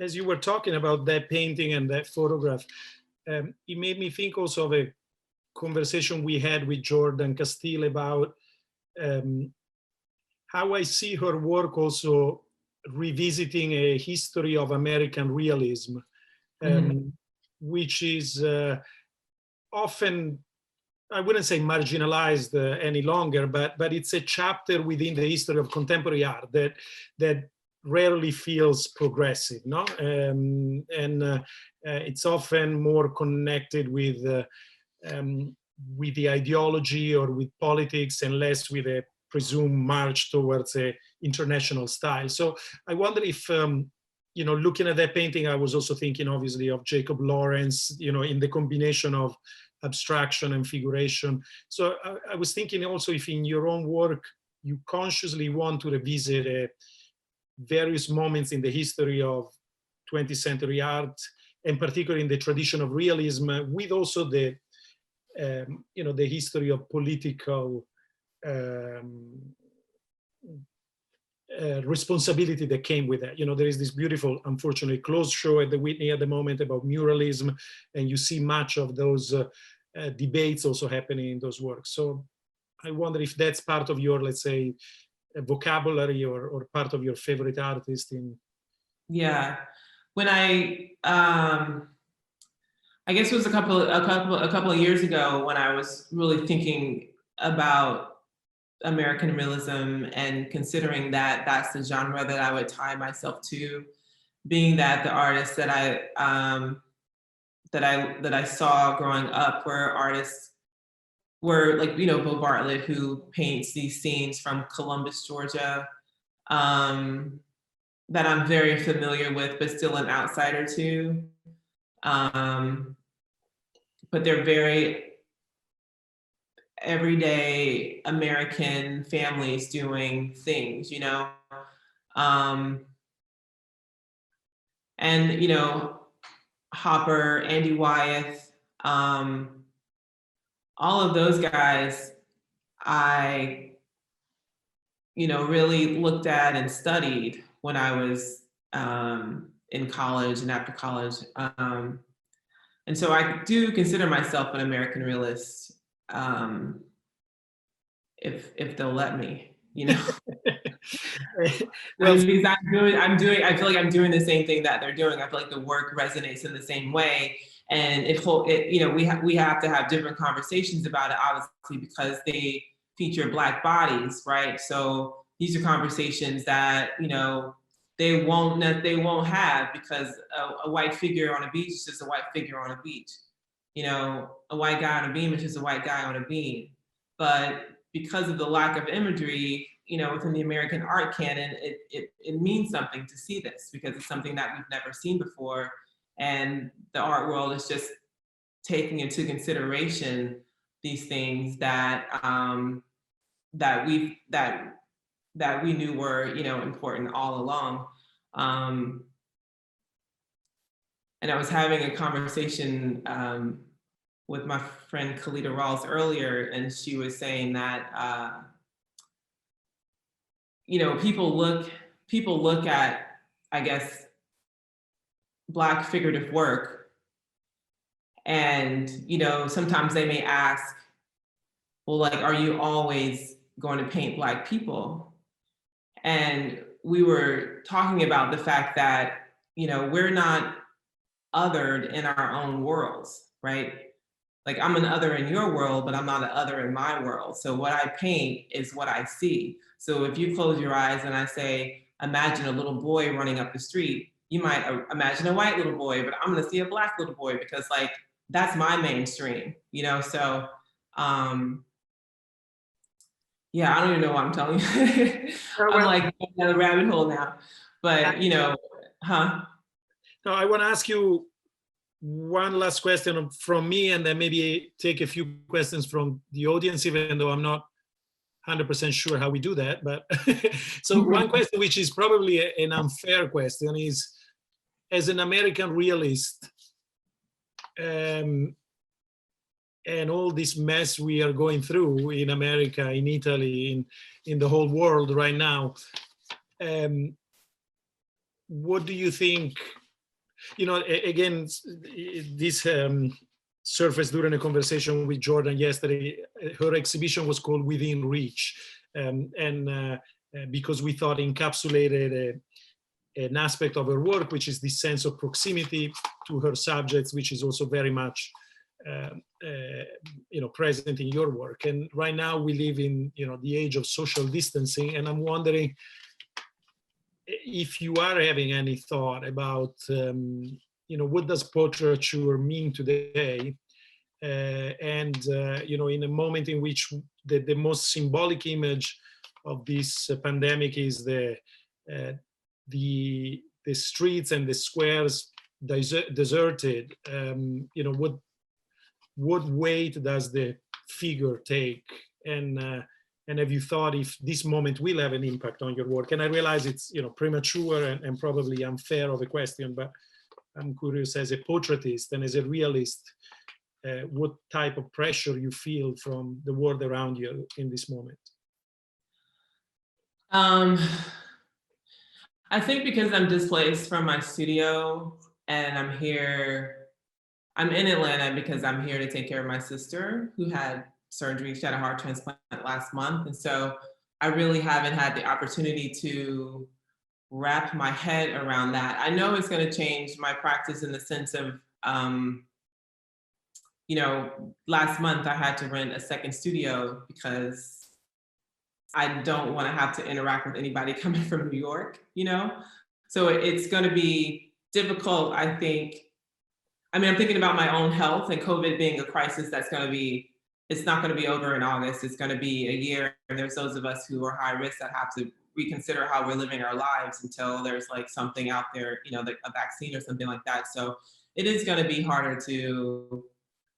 as you were talking about that painting and that photograph, it made me think also of a conversation we had with Jordan Castile about how I see her work also revisiting a history of American realism, which is often, I wouldn't say marginalized any longer, but it's a chapter within the history of contemporary art that rarely feels progressive, no? It's often more connected with the ideology or with politics and less with a presumed march towards a international style. So I wonder if, you know, looking at that painting, I was also thinking obviously of Jacob Lawrence, you know, in the combination of abstraction and figuration. So I was thinking also if in your own work, you consciously want to revisit various moments in the history of 20th century art, and particularly in the tradition of realism, with also the, you know, the history of political responsibility that came with that. You know, there is this beautiful, unfortunately, closed show at the Whitney at the moment about muralism, and you see much of those debates also happening in those works. So I wonder if that's part of your, let's say, vocabulary or part of your favorite artist in. Yeah, when I guess it was a couple of years ago when I was really thinking about American realism and considering that that's the genre that I would tie myself to, being that the artists that I saw growing up were artists were like, you know, Bo Bartlett, who paints these scenes from Columbus, Georgia, that I'm very familiar with, but still an outsider to. But they're very everyday American families doing things, you know? And, you know, Hopper, Andy Wyeth, all of those guys, I, you know, really looked at and studied when I was in college and after college. And so I do consider myself an American realist, if they'll let me, you know. Well, because I feel like I'm doing the same thing that they're doing. I feel like the work resonates in the same way, and you know, we have to have different conversations about it, obviously, because they feature Black bodies, right? So these are conversations that, you know, they won't have, because a white figure on a beach is just a white figure on a beach. You know, a white guy on a beam is just a white guy on a beam. But because of the lack of imagery, you know, within the American art canon, it means something to see this, because it's something that we've never seen before. And the art world is just taking into consideration these things that that we knew were, you know, important all along. And I was having a conversation with my friend Kalita Rawls earlier, and she was saying that you know, people look at, I guess, Black figurative work, and, you know, sometimes they may ask, well, like, are you always going to paint Black people? And we were talking about the fact that, we're not othered in our own worlds, right? Like, I'm an other in your world, but I'm not an other in my world. So what I paint is what I see. So if you close your eyes and I say, imagine a little boy running up the street, you might imagine a white little boy, but I'm gonna see a Black little boy because, like, that's my mainstream, So yeah, I don't even know what I'm telling you. I'm Well, like going down the rabbit hole now, but huh? no, I want to ask you one last question from me, and then maybe take a few questions from the audience, even though I'm not 100% sure how we do that. But so one question, which is probably an unfair question, is, as an American realist, and all this mess we are going through in America, in Italy, in the whole world right now, what do you think? Again, this surfaced during a conversation with Jordan yesterday. Her exhibition was called Within Reach, and because we thought encapsulated an aspect of her work, which is this sense of proximity to her subjects, which is also very much present in your work. And right now we live in the age of social distancing, and I'm wondering if you are having any thought about what does portraiture mean today, and in a moment in which the most symbolic image of this pandemic is the streets and the squares deserted. What weight does the figure take? And have you thought if this moment will have an impact on your work? And I realize it's premature and probably unfair of a question, but I'm curious, as a portraitist and as a realist, what type of pressure you feel from the world around you in this moment? I think because I'm displaced from my studio and I'm in Atlanta because I'm here to take care of my sister who had surgery. She had a heart transplant last month. And so I really haven't had the opportunity to wrap my head around that. I know it's going to change my practice in the sense of, last month I had to rent a second studio because I don't want to have to interact with anybody coming from New York, So it's going to be difficult, I think. I'm thinking about my own health and COVID being a crisis it's not going to be over in August. It's going to be a year. And there's those of us who are high risk that have to reconsider how we're living our lives until there's like something out there, like a vaccine or something like that. So it is going to be harder to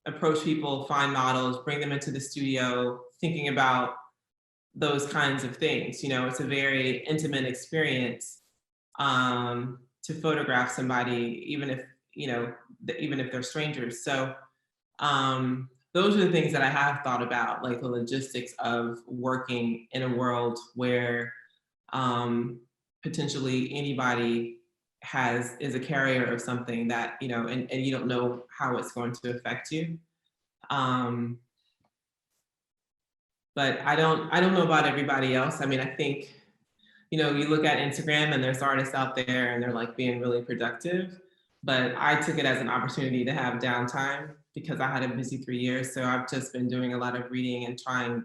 approach people, find models, bring them into the studio, thinking about those kinds of things. It's a very intimate experience to photograph somebody, even if they're strangers. So those are the things that I have thought about, like the logistics of working in a world where potentially anybody is a carrier of something that, and you don't know how it's going to affect you. But I don't know about everybody else. I think, you look at Instagram and there's artists out there and they're like being really productive, but I took it as an opportunity to have downtime because I had a busy 3 years. So I've just been doing a lot of reading and trying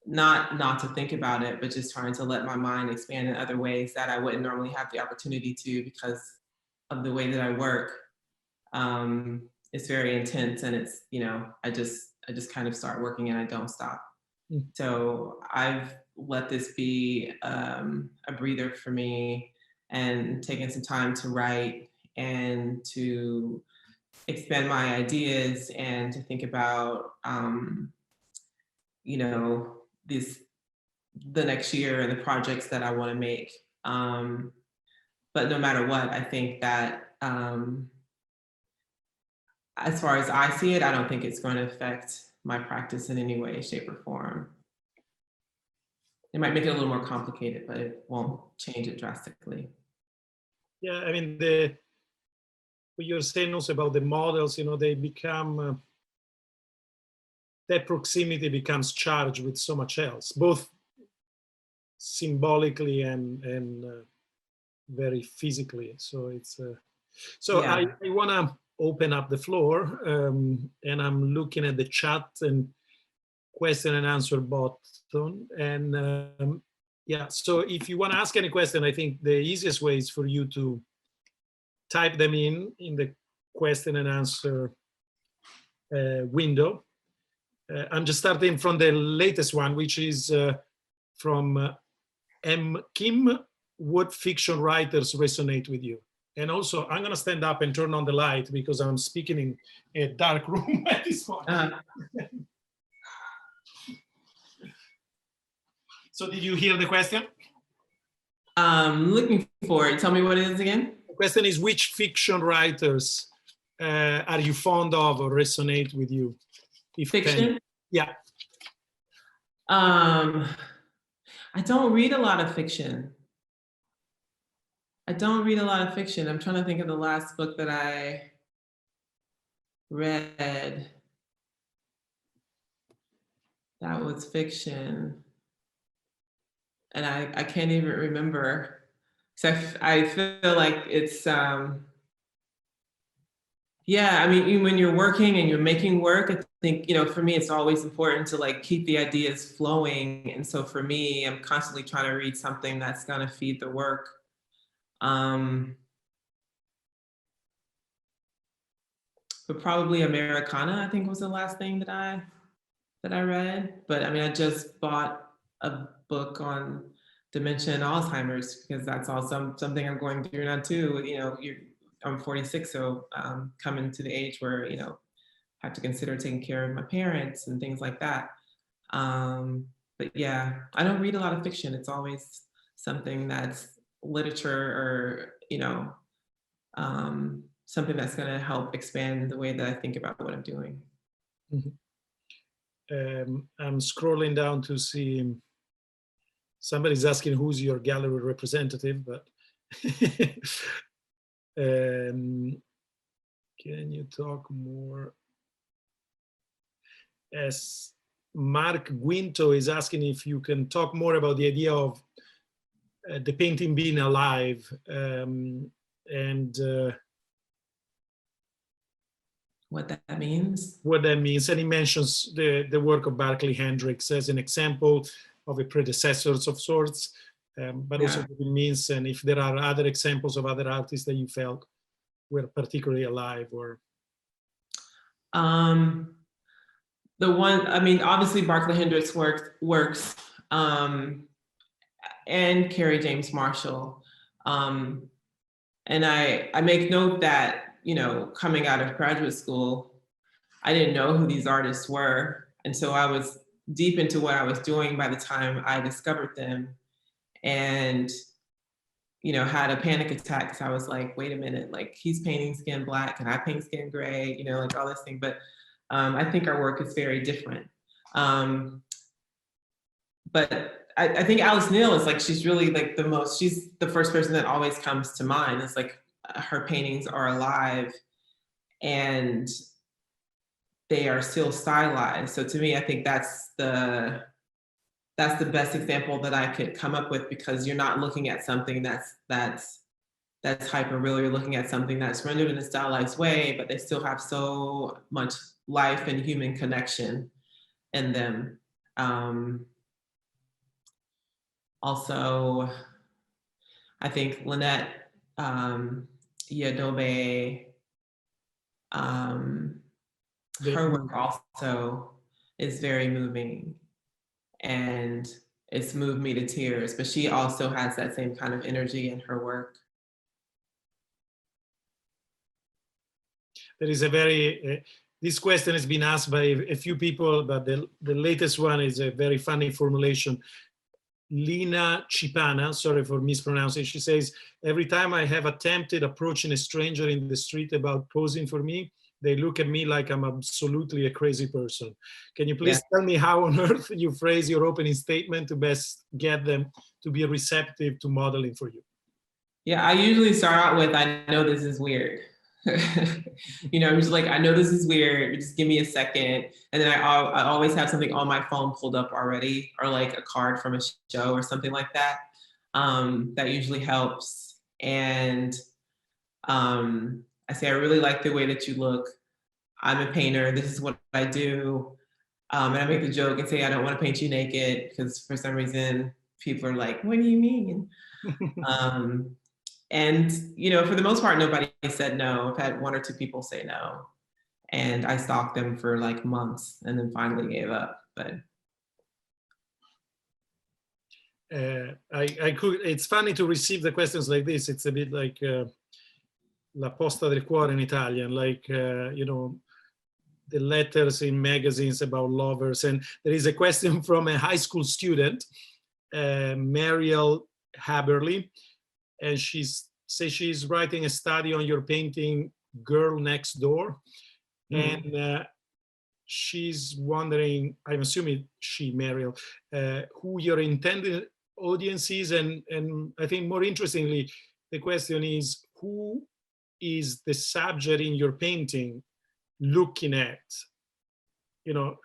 not to think about it, but just trying to let my mind expand in other ways that I wouldn't normally have the opportunity to because of the way that I work. It's very intense and it's, I just kind of start working and I don't stop. So I've let this be a breather for me and taken some time to write and to expand my ideas and to think about, the next year and the projects that I want to make. But no matter what, I think that as far as I see it, I don't think it's going to affect my practice in any way, shape, or form. It might make it a little more complicated, but it won't change it drastically. Yeah, what you're saying also about the models, they become, that proximity becomes charged with so much else, both symbolically and very physically. So it's so Yeah. I want to open up the floor, and I'm looking at the chat and question and answer button, and yeah, so if you want to ask any question, I think the easiest way is for you to type them in the question and answer window. I'm just starting from the latest one, which is from M. Kim. What fiction writers resonate with you? And also, I'm going to stand up and turn on the light because I'm speaking in a dark room at this point. So did you hear the question? Looking for it. Tell me what it is again. The question is, which fiction writers are you fond of or resonate with you? If Fiction? any? Yeah. I don't read a lot of fiction. I'm trying to think of the last book that I read that was fiction. And I can't even remember. So I feel like it's, yeah, I mean, when you're working and you're making work, I think, you know, for me, it's always important to like keep the ideas flowing. And so for me, I'm constantly trying to read something that's gonna feed the work. But probably Americana, I think, was the last thing that I read. But I mean, I just bought a book on dementia and Alzheimer's because that's also something I'm going through now too. You know, I'm 46, so coming to the age where, you know, I have to consider taking care of my parents and things like that. But yeah, I don't read a lot of fiction. It's always something that's literature or, you know, something that's going to help expand the way that I think about what I'm doing. Mm-hmm. I'm scrolling down to see somebody's asking who's your gallery representative, but can you talk more? As Mark Guinto is asking if you can talk more about the idea of the painting being alive, and what that means. What that means. And he mentions the work of Barclay Hendricks as an example of a predecessor of sorts, but also what it means, and if there are other examples of other artists that you felt were particularly alive or. The one, I mean, obviously Barclay Hendricks works, and Kerry James Marshall. And I make note that, you know, coming out of graduate school, I didn't know who these artists were. And so I was deep into what I was doing by the time I discovered them, and, you know, had a panic attack because I was like, wait a minute, like he's painting skin black and I paint skin gray, you know, like all this thing. But I think our work is very different. But I think Alice Neal is like, she's really like she's the first person that always comes to mind. It's like her paintings are alive and they are still stylized. So to me, I think that's the best example that I could come up with, because you're not looking at something that's hyper real. You're looking at something that's rendered in a stylized way, but they still have so much life and human connection in them. Also, I think Lynette Yadobe, her work also is very moving, and it's moved me to tears, but she also has that same kind of energy in her work. There is a very, this question has been asked by a few people, but the latest one is a very funny formulation. Lina Chipana, sorry for mispronouncing, she says, every time I have attempted approaching a stranger in the street about posing for me, they look at me like I'm absolutely a crazy person. Can you please tell me how on earth you phrase your opening statement to best get them to be receptive to modeling for you? Yeah, I usually start out with, I know this is weird. You know, I'm just like, I know this is weird, just give me a second. And then I always have something on my phone pulled up already, or like a card from a show or something like that. That usually helps. And I say, I really like the way that you look. I'm a painter, this is what I do. And I make the joke and say, I don't want to paint you naked, because for some reason, people are like, what do you mean? And, you know, for the most part, nobody said no. I've had one or two people say no. And I stalked them for like months and then finally gave up. But it's funny to receive the questions like this. It's a bit like la posta del cuore in Italian, like, you know, the letters in magazines about lovers. And there is a question from a high school student, Mariel Haberly, and she says she's writing a study on your painting Girl Next Door. And she's wondering, I'm assuming she, Mariel, who your intended audience is. And I think more interestingly, the question is, who is the subject in your painting looking at? You know,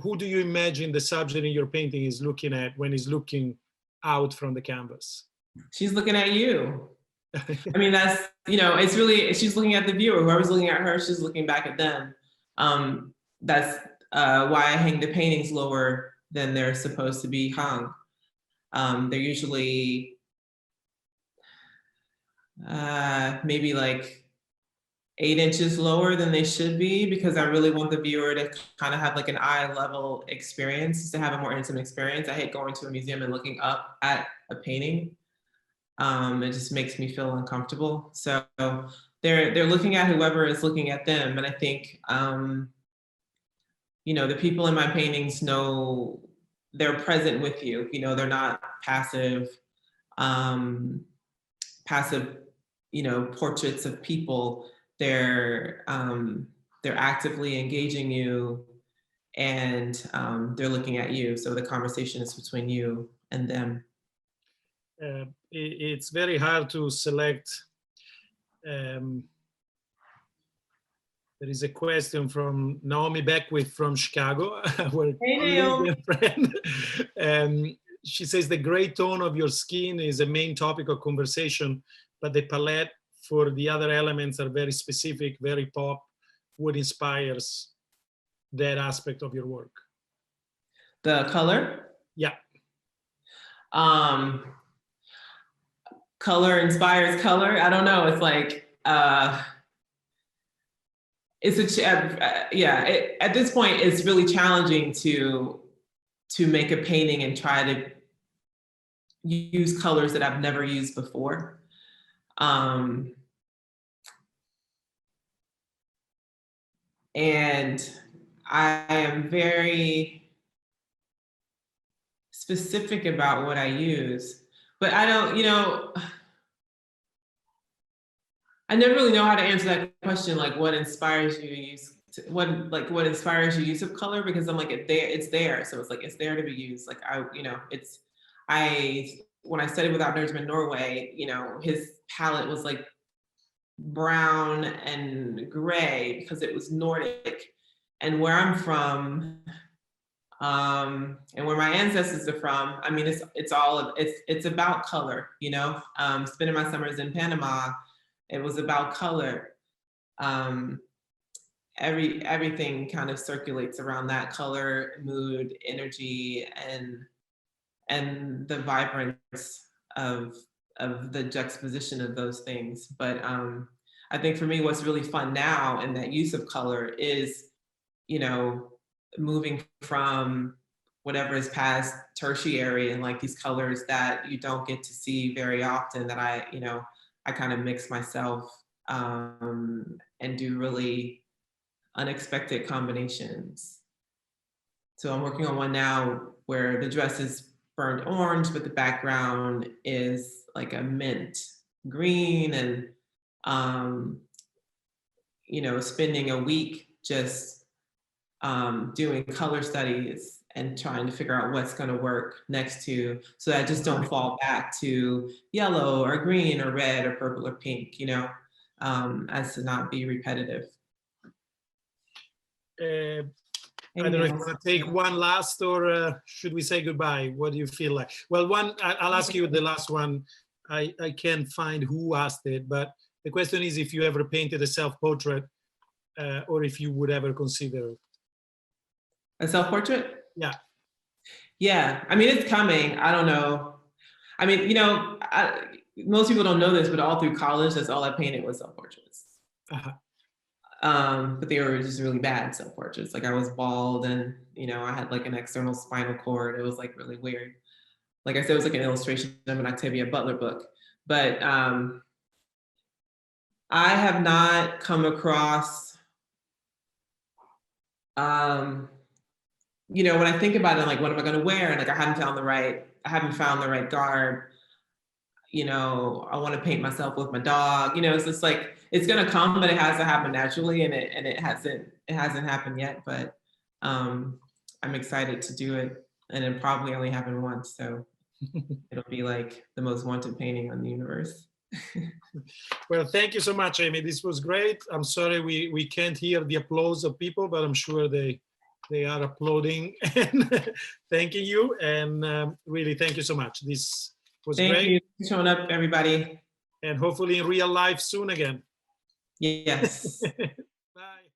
who do you imagine the subject in your painting is looking at when he's looking out from the canvas? She's looking at you. I mean, that's, you know, it's really, she's looking at the viewer. Whoever's looking at her, she's looking back at them. That's why I hang the paintings lower than they're supposed to be hung. They're usually maybe like 8 inches lower than they should be, because I really want the viewer to kind of have like an eye level experience, to have a more intimate experience. I hate going to a museum and looking up at a painting. It just makes me feel uncomfortable. So they're looking at whoever is looking at them. And I think, you know, the people in my paintings know they're present with you. You know, they're not passive, you know, portraits of people. They're actively engaging you, and they're looking at you. So the conversation is between you and them. It's very hard to select. There is a question from Naomi Beckwith from Chicago, our friend. She says the gray tone of your skin is a main topic of conversation, but the palette for the other elements are very specific, very pop. What inspires that aspect of your work? The color? Yeah. Color inspires color. I don't know. It's like, at this point, it's really challenging to make a painting and try to use colors that I've never used before. And I am very specific about what I use, but I don't, you know, I never really know how to answer that question, like what inspires you to use, what inspires your use of color, because I'm like, it's there. So it's like, it's there to be used. Like when I studied with Edlis in Norway, you know, his palette was like brown and gray because it was Nordic. And where I'm from, and where my ancestors are from, I mean, it's about color, you know. Spending my summers in Panama, it was about color. Everything kind of circulates around that color, mood, energy, and the vibrance of the juxtaposition of those things. But I think for me, what's really fun now in that use of color is, you know, moving from whatever is past tertiary and like these colors that you don't get to see very often, that I kind of mix myself and do really unexpected combinations. So I'm working on one now where the dress is burnt orange, but the background is like a mint green, and you know, spending a week just doing color studies and trying to figure out what's going to work next to, so that I just don't fall back to yellow or green or red or purple or pink, you know. as to not be repetitive. I don't know if you want to take one last, or should we say goodbye? What do you feel like? Well, I'll ask you the last one. I can't find who asked it, but the question is if you ever painted a self-portrait, or if you would ever consider. A self-portrait? Yeah. Yeah, I mean, it's coming. I don't know. I mean, you know, most people don't know this, but all through college, that's all I painted was self-portraits. Uh-huh. But they were just really bad self-portraits. Like I was bald and, you know, I had like an external spinal cord. It was like really weird. Like I said, it was like an illustration of an Octavia Butler book. But I have not come across, you know, when I think about it, like, what am I gonna wear? And like, I haven't found the right garb. You know, I want to paint myself with my dog. You know, it's just like, it's gonna come, but it has to happen naturally, and it hasn't happened yet. But I'm excited to do it, and it probably only happened once, so it'll be like the most wanted painting on the universe. Well, thank you so much, Amy. This was great. I'm sorry we can't hear the applause of people, but I'm sure they are applauding and thanking you. And really, thank you so much. This was great. Thank you for showing up, everybody. And hopefully in real life soon again. Yes. Bye.